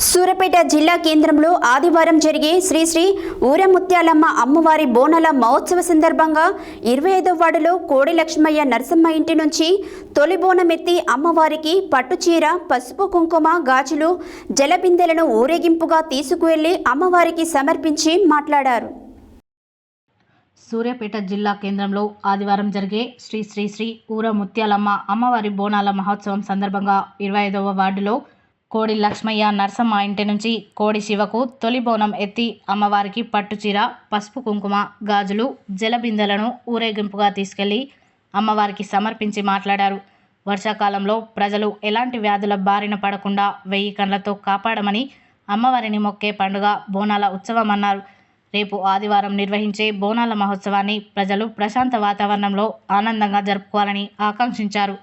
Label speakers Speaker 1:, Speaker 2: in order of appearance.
Speaker 1: సూర్యాపేట జిల్లా కేంద్రంలో ఆదివారం జరిగే శ్రీ శ్రీ ఊరముత్యాలమ్మ అమ్మవారి బోనాల మహోత్సవ సందర్భంగా 25వ వార్డులో కోడి లక్ష్మయ్య నరసమ్మ ఇంటి నుంచి తొలి బోనమెత్తి అమ్మవారికి పట్టుచీర, పసుపు కుంకుమ, గాజులు, జలబిందెలను ఊరేగింపుగా తీసుకువెళ్లి అమ్మవారికి సమర్పించి మాట్లాడారు.
Speaker 2: సూర్యాపేట జిల్లా కేంద్రంలో ఆదివారం జరిగే శ్రీ శ్రీ శ్రీ ఊరముత్యాలమ్మ అమ్మవారి బోనాల మహోత్సవం సందర్భంగా 25వ వార్డులో కోడి లక్ష్మయ్య నరసమ్మ ఇంటి నుంచి కోడి శివకు తొలి బోనం ఎత్తి అమ్మవారికి పట్టుచీర, పసుపు కుంకుమ, గాజులు, జలబిందెలను ఊరేగింపుగా తీసుకెళ్లి అమ్మవారికి సమర్పించి మాట్లాడారు. వర్షాకాలంలో ప్రజలు ఎలాంటి వ్యాధుల బారిన పడకుండా 1000 కండ్లతో కాపాడమని అమ్మవారిని మొక్కే పండుగ బోనాల ఉత్సవం అన్నారు. రేపు ఆదివారం నిర్వహించే బోనాల మహోత్సవాన్ని ప్రజలు ప్రశాంత వాతావరణంలో ఆనందంగా జరుపుకోవాలని ఆకాంక్షించారు.